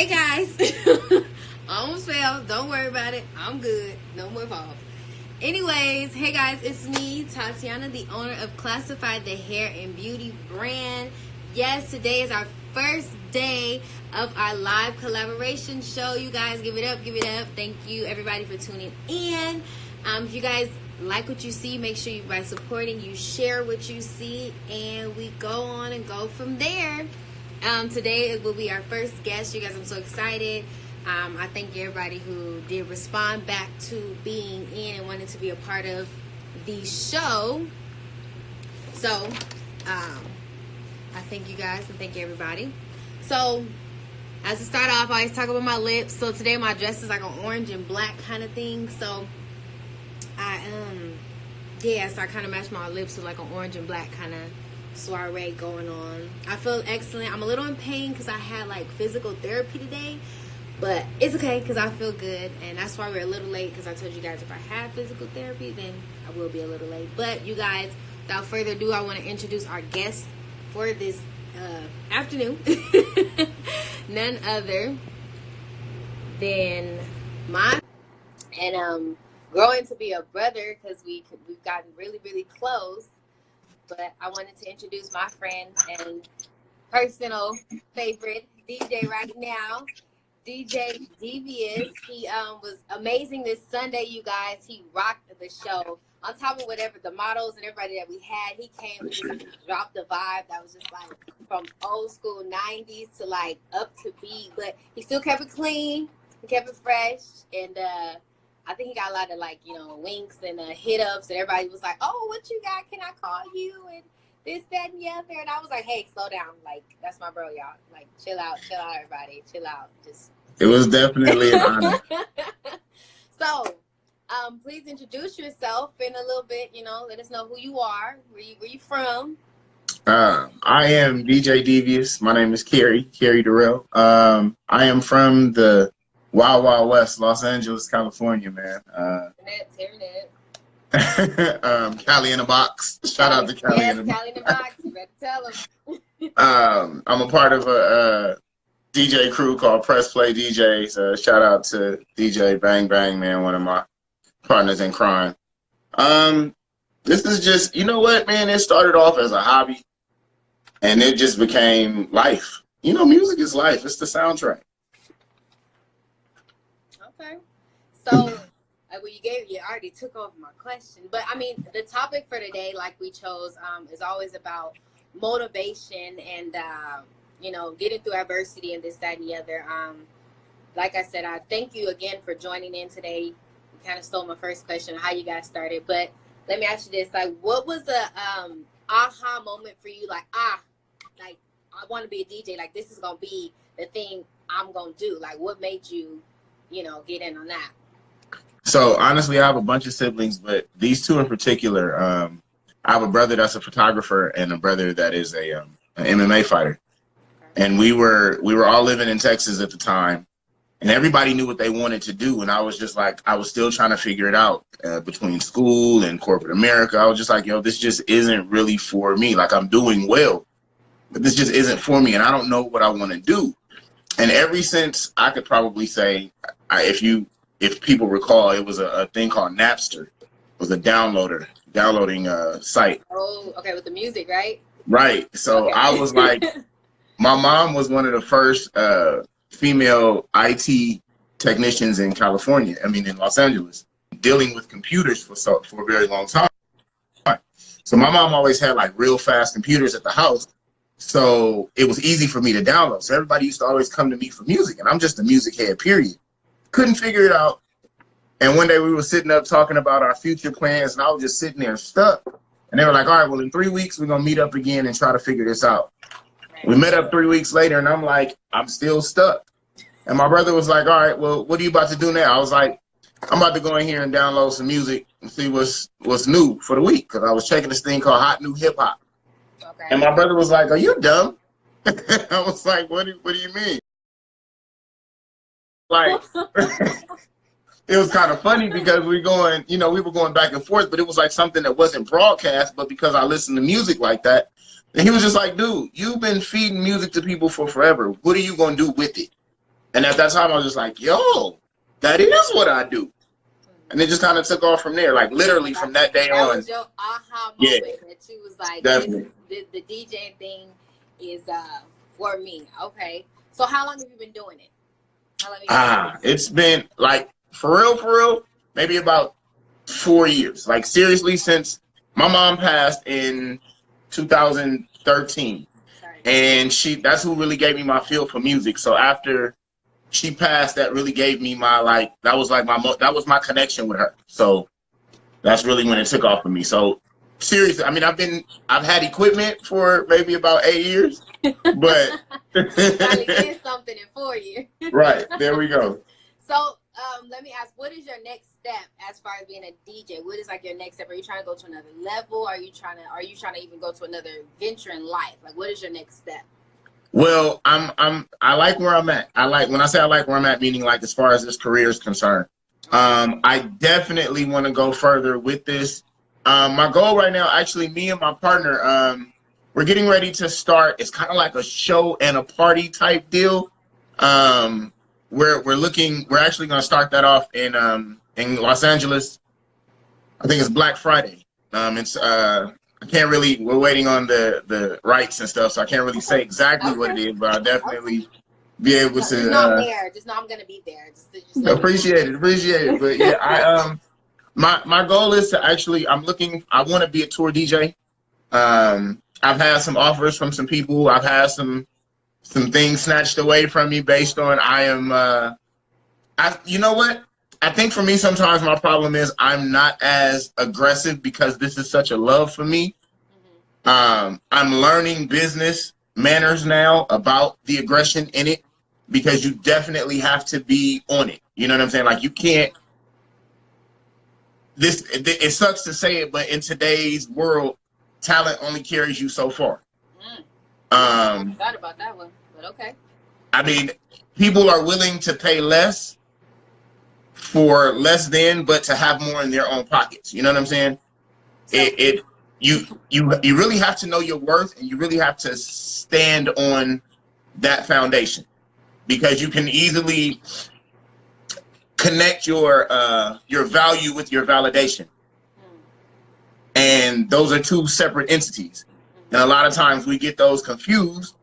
Hey guys, almost fell. Don't worry about it. I'm good. No more falls. Anyways, hey guys, it's me, Tatiana, the owner of Classified, the hair and beauty brand. Yes, today is our first day of our live collaboration show. You guys, give it up, give it up. Thank you, everybody, for tuning in. If you guys like what you see, make sure you by supporting, you share what you see, and we go on and go from there. Today will be our first guest. You guys, I'm so excited. I thank everybody who did respond back to being in and wanted to be a part of the show. So, I thank you guys and thank everybody. So, as to start off, I always talk about my lips. So today my dress is like an orange and black kind of thing. So, so I kind of match my lips with like an orange and black kind of soiree going on. I feel excellent. I'm a little in pain because I had like physical therapy today, but it's okay because I feel good, and that's why we're a little late, because I told you guys if I had physical therapy then I will be a little late. But you guys, without further ado, I want to introduce our guest for this afternoon. None other than my and growing to be a brother, because we've gotten really, really close. But I wanted to introduce my friend and personal favorite DJ right now, DJ Devious. He was amazing this Sunday, you guys. He rocked the show. On top of whatever the models and everybody that we had, he came and just dropped the vibe that was just like from old school 90s to like up to beat. But he still kept it clean, he kept it fresh, and I think he got a lot of like, winks and hit ups, and everybody was like, "Oh, what you got? Can I call you?" and this, that, and the other. And I was like, "Hey, slow down. Like, that's my bro, y'all. Like, chill out, everybody, chill out." It was definitely an honor. So, please introduce yourself in a little bit. Let us know who you are, where you from. I am DJ Devious. My name is Kerry Durrell. I am from the Wild Wild West, Los Angeles, California, man. Cali in a box. Shout out to Cali in a box. Cali in a box. You better tell them. I'm a part of a DJ crew called Press Play DJs. Shout out to DJ Bang Bang, man, one of my partners in crime. This is just, you know what, man? It started off as a hobby, and it just became life. Music is life. It's the soundtrack. Okay. So, you already took over my question. But, I mean, the topic for today, like we chose, is always about motivation and, getting through adversity and this, that, and the other. Like I said, I thank you again for joining in today. You kind of stole my first question, how you guys started. But let me ask you this. Like, what was the aha moment for you? Like, I want to be a DJ. Like, this is going to be the thing I'm going to do. Like, what made you, get in on that? So, honestly, I have a bunch of siblings, but these two in particular, I have a brother that's a photographer and a brother that is an MMA fighter. Okay. And we were all living in Texas at the time, and everybody knew what they wanted to do. And I was just like, I was still trying to figure it out between school and corporate America. I was just like, this just isn't really for me. Like, I'm doing well, but this just isn't for me, and I don't know what I want to do. And ever since, I could probably say, if people recall, it was a thing called Napster. It was a downloading site. Oh, okay, with the music, right? Right. So okay. I was like, my mom was one of the first female IT technicians in California. In Los Angeles, dealing with computers for a very long time. So my mom always had like real fast computers at the house. So it was easy for me to download. So everybody used to always come to me for music, and I'm just a music head, period. Couldn't figure it out. And one day we were sitting up talking about our future plans, and I was just sitting there stuck. And they were like, all right, well, in 3 weeks, we're going to meet up again and try to figure this out. We met up 3 weeks later, and I'm like, I'm still stuck. And my brother was like, all right, well, what are you about to do now? I was like, I'm about to go in here and download some music and see what's new for the week. Because I was checking this thing called Hot New Hip Hop. Okay. And my brother was like, are you dumb? I was like, what do you mean? Like, it was kind of funny because we were going back and forth, but it was like something that wasn't broadcast, but because I listened to music like that, and he was just like, dude, you've been feeding music to people for forever. What are you going to do with it? And at that time, I was just like, yo, that is what I do. And it just kind of took off from there, like literally from that day on. That was your aha moment, yeah, that you was like, definitely. the DJ thing is for me. Okay. So how long have you been doing it? It's been like, for real, maybe about 4 years. Like seriously, since my mom passed in 2013. And that's who really gave me my feel for music. So after she passed, that really gave me my, that was my connection with her. So that's really when it took off for me. So seriously, I mean, I've had equipment for maybe about 8 years, but finally did something in 4 years. Right, there we go. So let me ask, what is your next step as far as being a DJ? What is like your next step? Are you trying to go to another level? Are you trying to even go to another venture in life? Like, what is your next step? Well, I like where I'm at. When I say I like where I'm at, meaning like as far as this career is concerned. I definitely want to go further with this. My goal right now, actually, me and my partner, we're getting ready to start. It's kind of like a show and a party type deal. We're actually going to start that off in Los Angeles. I think it's Black Friday. I can't really, we're waiting on the rights and stuff, so I can't really say exactly what it is, but I'll definitely be able to. Just know I'm there. Just know I'm going to be there. Just appreciate it. But yeah, my goal is to actually, I want to be a tour DJ. I've had some offers from some people. I've had some things snatched away from me based on you know what? I think for me, sometimes my problem is I'm not as aggressive because this is such a love for me. I'm learning business manners now about the aggression in it, because you definitely have to be on it. You know what I'm saying? Like, you can't, it sucks to say it, but in today's world, talent only carries you so far. I thought about that one, but okay. I mean, people are willing to pay less for less than, but to have more in their own pockets. You know what I'm saying? You really have to know your worth, and you really have to stand on that foundation, because you can easily connect your value with your validation, and those are two separate entities. And a lot of times we get those confused,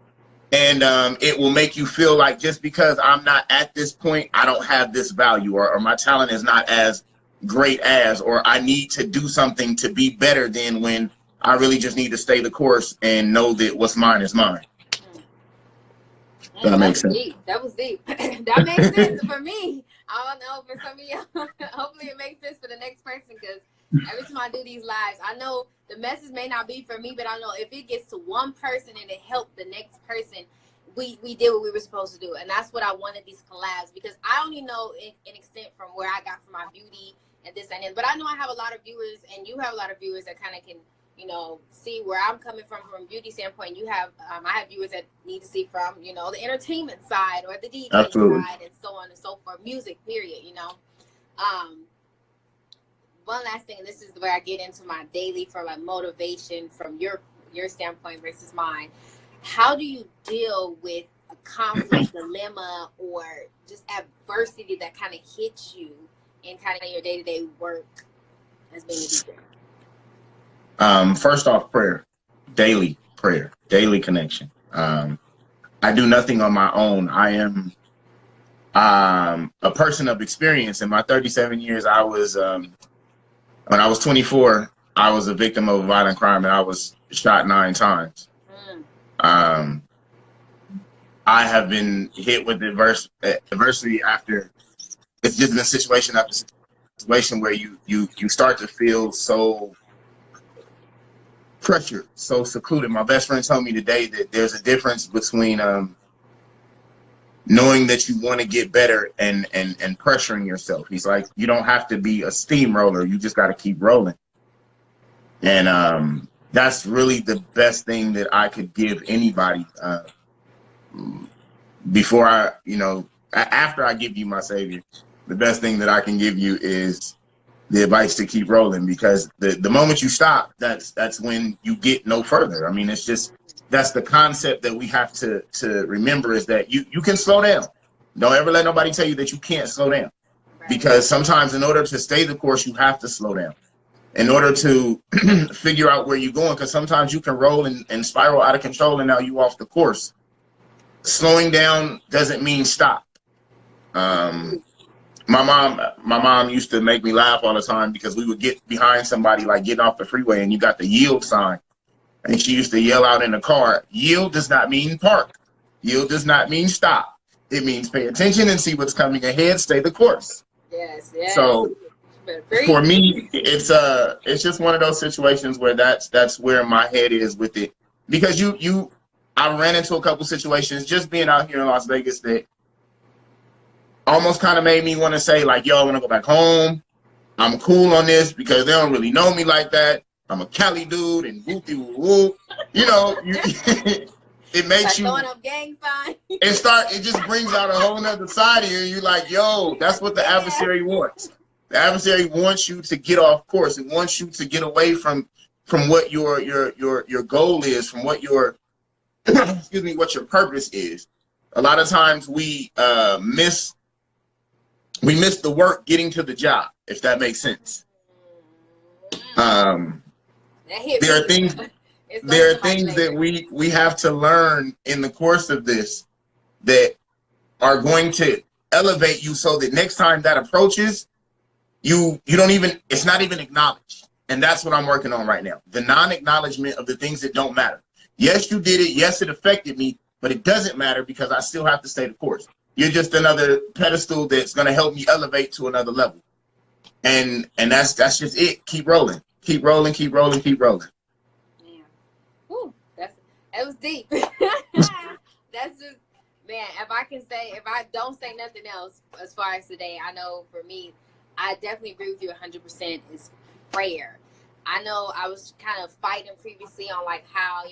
and it will make you feel like just because I'm not at this point, I don't have this value, or my talent is not as great as, or I need to do something to be better than, when I really just need to stay the course and know that what's mine is mine. That makes sense. Deep. That was deep. That makes sense for me. I don't know for some of y'all. Hopefully it makes sense for the next person, because every time I do these lives, I know the message may not be for me, but I know if it gets to one person and it helped the next person, we did what we were supposed to do. And that's what I wanted these collabs, because I only know an extent from where I got from my beauty and this and that. But I know I have a lot of viewers, and you have a lot of viewers that kind of can, you know, see where I'm coming from a beauty standpoint. You have, I have viewers that need to see from, you know, the entertainment side or the DJ side, and so on and so forth. Music, period, you know. One last thing, and this is where I get into my daily for like motivation from your standpoint versus mine. How do you deal with a conflict, dilemma, or just adversity that kind of hits you in kind of your day-to-day work as being a DJ? First off, prayer, daily connection. I do nothing on my own. I am a person of experience. In my 37 years, I was, when I was 24, I was a victim of a violent crime, and I was shot 9 times. I have been hit with adversity after. It's just been situation after situation where you start to feel so pressured, so secluded. My best friend told me today that there's a difference between knowing that you want to get better and pressuring yourself. He's like, you don't have to be a steamroller. You just got to keep rolling. And that's really the best thing that I could give anybody before I, after I give you my savior. The best thing that I can give you is the advice to keep rolling, because the moment you stop, that's when you get no further. I mean, it's just, that's the concept that we have to remember, is that you can slow down. Don't ever let nobody tell you that you can't slow down. Because sometimes in order to stay the course, you have to slow down in order to figure out where you're going. Because sometimes you can roll and spiral out of control and now you off the course. Slowing down doesn't mean stop. My mom used to make me laugh all the time because we would get behind somebody like getting off the freeway and you got the yield sign. And she used to yell out in the car, yield does not mean park. Yield does not mean stop. It means pay attention and see what's coming ahead, stay the course. Yes, yes. So for me, it's just one of those situations where that's where my head is with it. Because I ran into a couple situations just being out here in Las Vegas that almost kind of made me want to say, like, yo, I want to go back home. I'm cool on this because they don't really know me like that. I'm a Cali dude and whoopty whoop. You know, it makes you throwing up gang signs. It just brings out a whole nother side of you. And you're like, yo, that's what the adversary wants. The adversary wants you to get off course. It wants you to get away from what your goal is, from what your excuse me, what your purpose is. A lot of times we miss the work getting to the job, if that makes sense. There are things that we have to learn in the course of this that are going to elevate you so that next time that approaches, it's not even acknowledged. And that's what I'm working on right now. The non-acknowledgement of the things that don't matter. Yes, you did it. Yes, it affected me, but it doesn't matter because I still have to stay the course. You're just another pedestal that's going to help me elevate to another level. And that's just it. Keep rolling. Keep rolling, keep rolling, keep rolling. Yeah. Whew, that was deep. That's just, man, if I don't say nothing else as far as today, I know for me, I definitely agree with you 100% is prayer. I know I was kind of fighting previously on like how,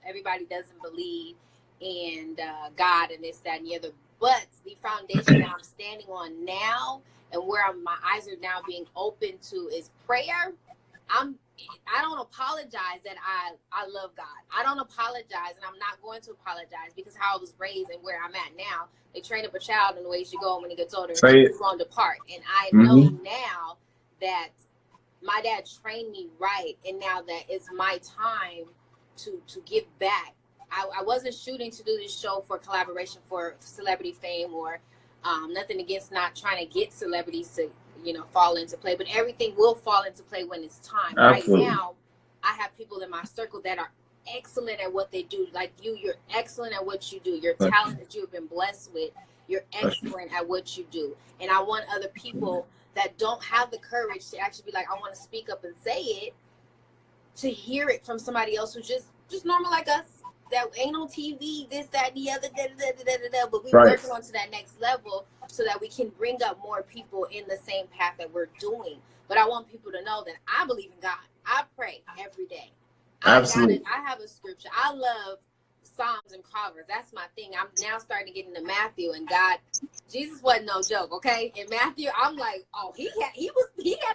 everybody doesn't believe in God and this, that, and the other. But the foundation that I'm standing on now and where my eyes are now being open to is prayer. I don't apologize that I love God. I don't apologize, and I'm not going to apologize because how I was raised and where I'm at now. They train up a child in the ways you go, and when he gets older, he's going to depart. And I know now that my dad trained me right, and now that it's my time to give back. I wasn't shooting to do this show for collaboration for celebrity fame or nothing against not trying to get celebrities to fall into play, but everything will fall into play when it's time. Absolutely. Right now, I have people in my circle that are excellent at what they do. Like you're excellent at what you do. Your talent that you have been blessed with, you're excellent at what you do. And I want other people that don't have the courage to actually be like, I want to speak up and say it, to hear it from somebody else who's just normal like us. That ain't on TV, this, that, and the other, but we're working on to that next level so that we can bring up more people in the same path that we're doing. But I want people to know that I believe in God. I pray every day. Absolutely. I have a scripture. I love Psalms and Proverbs. That's my thing. I'm now starting to get into Matthew, and God, Jesus wasn't no joke, okay? In Matthew, I'm like, oh, he had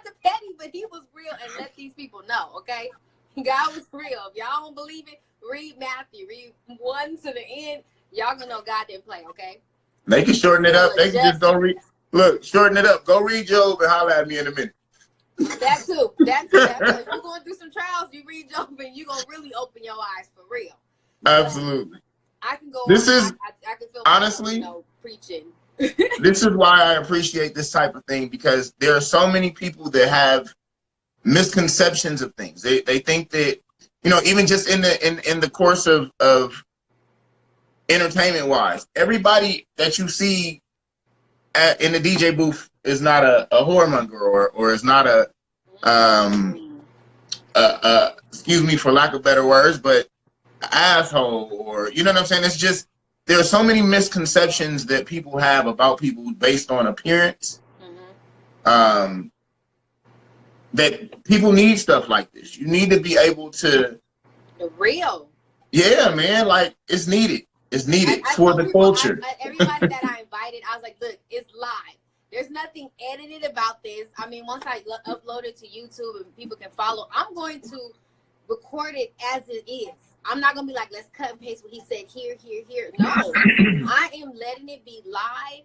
the petty, but he was real, and let these people know, okay? God was real. If y'all don't believe it, read Matthew. Read 1 to the end. Y'all gonna know God didn't play, okay? They can shorten it up. They can just go read. Look, shorten it up. Go read Job and holler at me in a minute. That too. That too. If you're going through some trials, you read Job and you're gonna really open your eyes for real. Absolutely. I can go. This on, is I can feel honestly myself, preaching. This is why I appreciate this type of thing, because there are so many people that have misconceptions of things. They think that, even just in the course of entertainment wise, everybody that you see in the DJ booth is not a whoremonger or is not a excuse me for lack of better words, but asshole, or you know what I'm saying. It's just there are so many misconceptions that people have about people based on appearance. That people need stuff like this. You need to be able to the real. Yeah, man, like it's needed. It's needed for the culture. Everybody that I invited, I was like, look, it's live. There's nothing edited about this. I mean, once I upload it to YouTube and people can follow, I'm going to record it as it is. I'm not going to be like, let's cut and paste what he said here, here, here. No, I am letting it be live.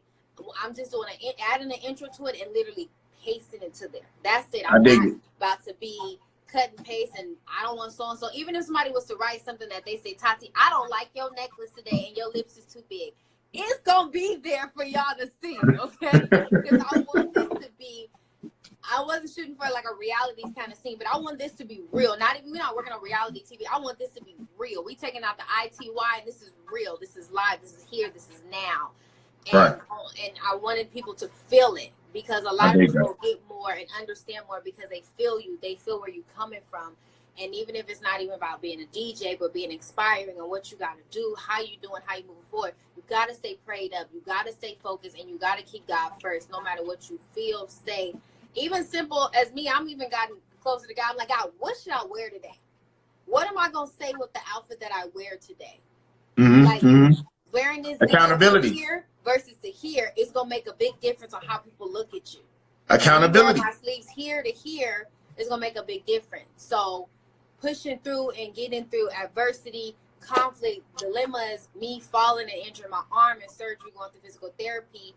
I'm just doing adding an intro to it and literally pasting it to there. That's it. I I'm dig not it. about to be cut and paste, and I don't want so and so. Even if somebody was to write something that they say, Tati, I don't like your necklace today and your lips is too big, it's gonna be there for y'all to see, okay? Because I want this to be. I wasn't shooting for like a reality kind of scene, but I want this to be real. We're not working on reality TV. I want this to be real. We taking out the ITY, and this is real. This is live. This is here. This is now. And, and I wanted people to feel it, because a lot of people get more and understand more because they feel you. They feel where you're coming from. And even if it's not even about being a DJ, but being inspiring and what you got to do, how you doing, how you moving forward, you got to stay prayed up. You got to stay focused, and you got to keep God first, no matter what you feel, say. Even simple as me, I'm even gotten closer to God. I'm like, God, what should I wear today? What am I going to say with the outfit that I wear today? Wearing this accountability here versus to here is going to make a big difference on how people look at you. Accountability. My sleeves here to here is going to make a big difference. So pushing through and getting through adversity, conflict, dilemmas, me falling and injuring my arm in surgery, going through physical therapy,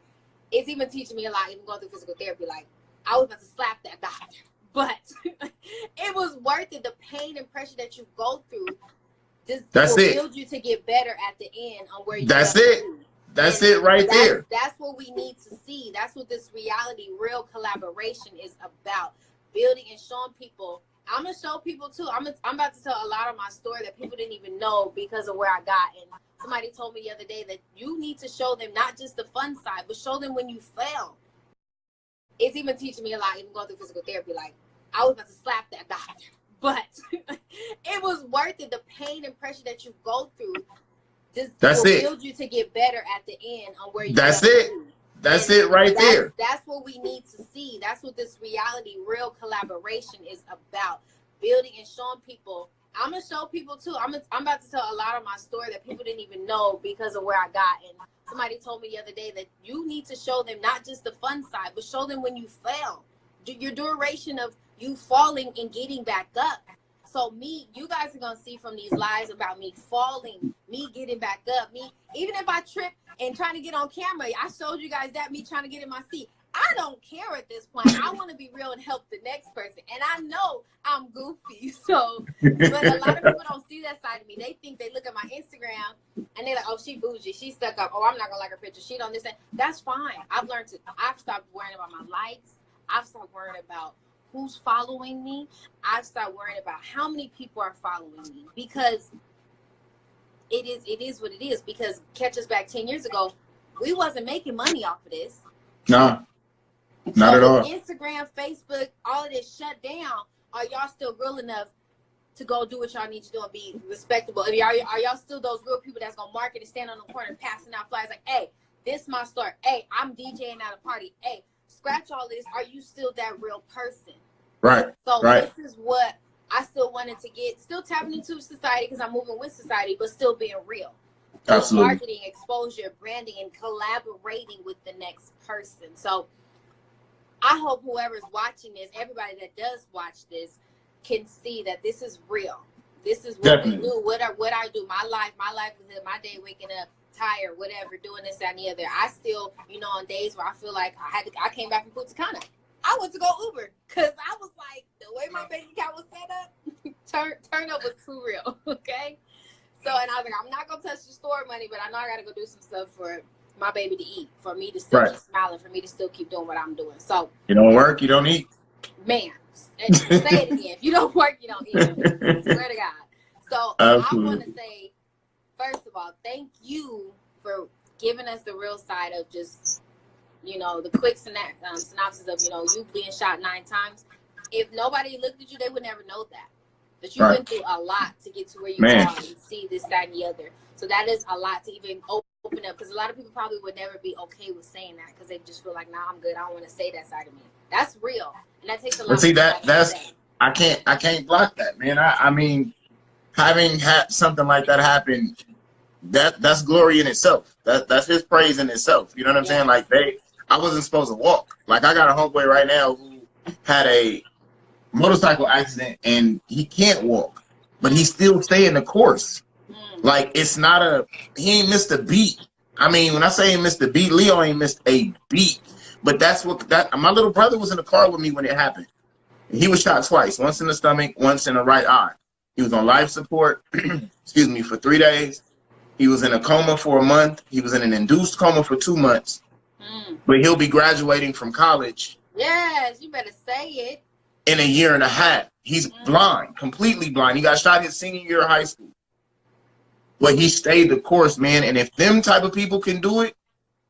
it's even teaching me a lot, even going through physical therapy. Like, I was about to slap that doctor, but it was worth it. The pain and pressure that you go through will build you to get better at the end on where you That's it. That's it right there. That's what we need to see. That's what this reality, real collaboration is about. Building and showing people. I'm going to show people too. I'm about to tell a lot of my story that people didn't even know because of where I got. And somebody told me the other day that you need to show them not just the fun side, but show them when you fail. It's even teaching me a lot, even going through physical therapy. Like, I was about to slap that doctor, but it was worth it. The pain and pressure that you go through will build you to get better at the end on where you That's it. That's it right there. That's what we need to see. That's what this reality, real collaboration is about. Building and showing people. I'm going to show people too. I'm about to tell a lot of my story that people didn't even know because of where I got. And somebody told me the other day that you need to show them not just the fun side, but show them when you fail. Your duration of you falling and getting back up. So you guys are going to see from these lives about me falling, me getting back up, me, even if I trip and trying to get on camera, I showed you guys that, me trying to get in my seat. I don't care at this point. I want to be real and help the next person. And I know I'm goofy. So, but a lot of people don't see that side of me. They think they look at my Instagram and they're like, oh, she bougie. She stuck up. Oh, I'm not going to like her picture. She don't understand. That's fine. I've stopped worrying about my likes. I've stopped worrying about who's following me. I've stopped worrying about how many people are following me, because it is what it is. Because catch us back 10 years ago, we wasn't making money off of this. No. Not at all. Instagram, Facebook, all of this shut down. Are y'all still real enough to go do what y'all need to do and be respectable? Are y'all still those real people that's gonna market and stand on the corner and passing out flyers like, hey, this my store. Hey, I'm DJing at a party. Hey, scratch all this. Are you still that real person? Right. So this is what I still wanted to get. Still tapping into society because I'm moving with society, but still being real. Absolutely. Marketing, exposure, branding, and collaborating with the next person. So I hope whoever's watching this, everybody that does watch this, can see that this is real. This is what we do. What I do. My livelihood, my day, waking up tired, whatever, doing this, that, and the other. I still, on days where I feel like I came back from Punta Cana. I went to go Uber because I was like, the way my bank account was set up, turn up was too real. Okay. So, and I was like, I'm not gonna touch the store money, but I know I gotta go do some stuff for my baby to eat, for me to still keep smiling, for me to still keep doing what I'm doing. So you don't work, you don't eat. Man, say it again. If you don't work, you don't eat. Swear to God. So absolutely. I want to say, first of all, thank you for giving us the real side of just, the quick synopsis of, you being shot 9 times. If nobody looked at you, they would never know that. But you went through a lot to get to where you are and see this, that, and the other. So that is a lot to even open up, because a lot of people probably would never be okay with saying that because they just feel like, nah, I'm good. I don't want to say that side of me. That's real, and that takes a lot. But see, that's I can't block that, man. I mean, having had something like that happen, that's glory in itself. That's his praise in itself. You know what I'm saying? Like I wasn't supposed to walk. Like I got a homeboy right now who had a motorcycle accident and he can't walk, but he still stay in the course. Like it's not he ain't missed a beat I mean, when I say he missed the beat, Leo ain't missed a beat. But that's what my little brother was in the car with me when it happened. He was shot twice, once in the stomach, once in the right eye. He was on life support, excuse me, for 3 days. He was in a coma for a month. He was in an induced coma for 2 months. But he'll be graduating from college. Yes, you better say it. In a year and a half. He's blind, completely blind. He got shot his senior year of high school. But he stayed the course, man. And if them type of people can do it,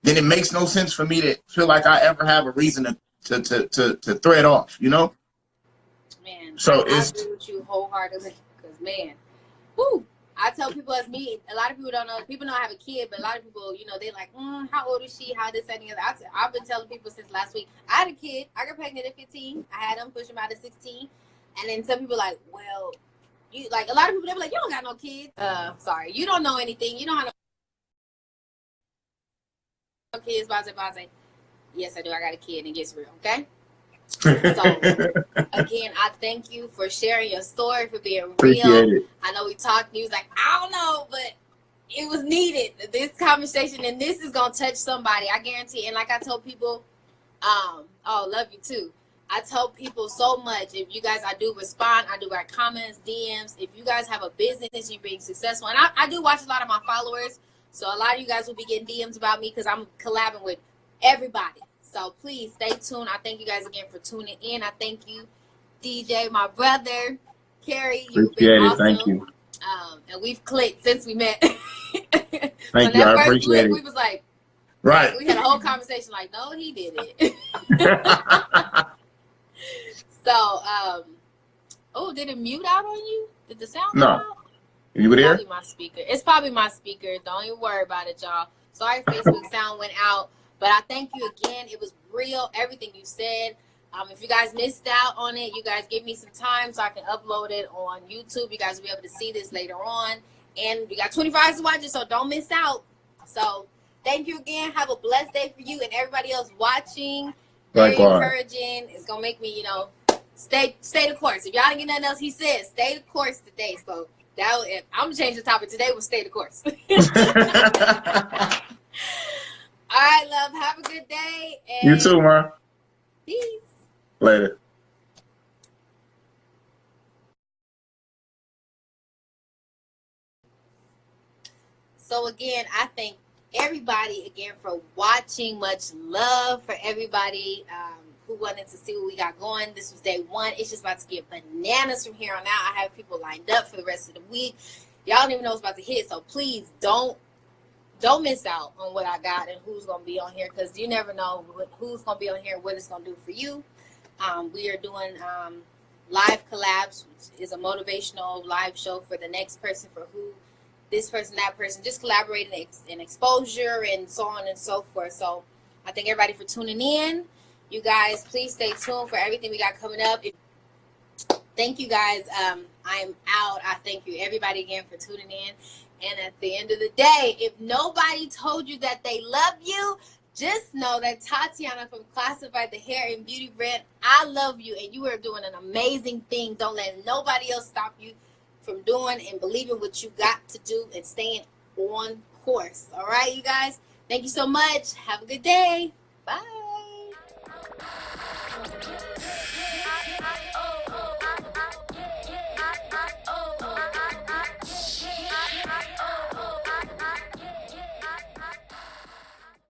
then it makes no sense for me to feel like I ever have a reason to thread off, you know? Man, so I agree with you wholeheartedly. Because, man, whoo, I tell people as me, a lot of people don't know. People know I have a kid, but a lot of people, you know, they like, how old is she? How this, that, and the other. I've been telling people since last week. I had a kid. I got pregnant at 15. I had him, push him out at 16. And then some people like, well, you like a lot of people, they be like, you don't got no kids. Sorry, you don't know anything. You don't have no kids. Base. Yes, I do. I got a kid, and it gets real. Okay. So again, I thank you for sharing your story, for being real. I know we talked. He was like, I don't know, but it was needed. This conversation, and this is gonna touch somebody. I guarantee. And like I told people, love you too. I tell people so much. If you guys, I do respond. I do write comments, DMs. If you guys have a business, you're being successful. And I do watch a lot of my followers. So a lot of you guys will be getting DMs about me because I'm collabing with everybody. So please stay tuned. I thank you guys again for tuning in. I thank you, DJ, my brother, Carrie. You've been awesome. Thank you. And we've clicked since we met. Thank you. I appreciate it. We was like, right. We had a whole conversation like, no, he did it. So, did it mute out on you? Did the sound come out? You were there? Probably my speaker. It's probably my speaker. Don't even worry about it, y'all. Sorry, Facebook sound went out. But I thank you again. It was real, everything you said. If you guys missed out on it, you guys give me some time so I can upload it on YouTube. You guys will be able to see this later on. And we got 25 hours to watch it, so don't miss out. So thank you again. Have a blessed day for you and everybody else watching. Very encouraging. It's going to make me, stay the course. If y'all didn't get nothing else, he said, stay the course today. So I'm going to change the topic today. We'll stay the course. All right, love. Have a good day. And you too, man. Peace. Later. So again, I thank everybody again for watching. Much love for everybody who wanted to see what we got going. This was day 1. It's just about to get bananas from here on out. I have people lined up for the rest of the week. Y'all don't even know what's about to hit. So please don't miss out on what I got and who's going to be on here, because you never know who's going to be on here, what it's going to do for you. We are doing live collabs, which is a motivational live show for the next person, for who this person, that person, just collaborating in exposure and so on and so forth. So I thank everybody for tuning in. You guys, please stay tuned for everything we got coming up. Thank you guys. I'm out. I thank you everybody again for tuning in. And at the end of the day, if nobody told you that they love you, just know that Tatiana from Classified, the hair and beauty brand, I love you, and you are doing an amazing thing. Don't let nobody else stop you from doing and believing what you got to do and staying on course. All right, you guys? Thank you so much. Have a good day. Bye.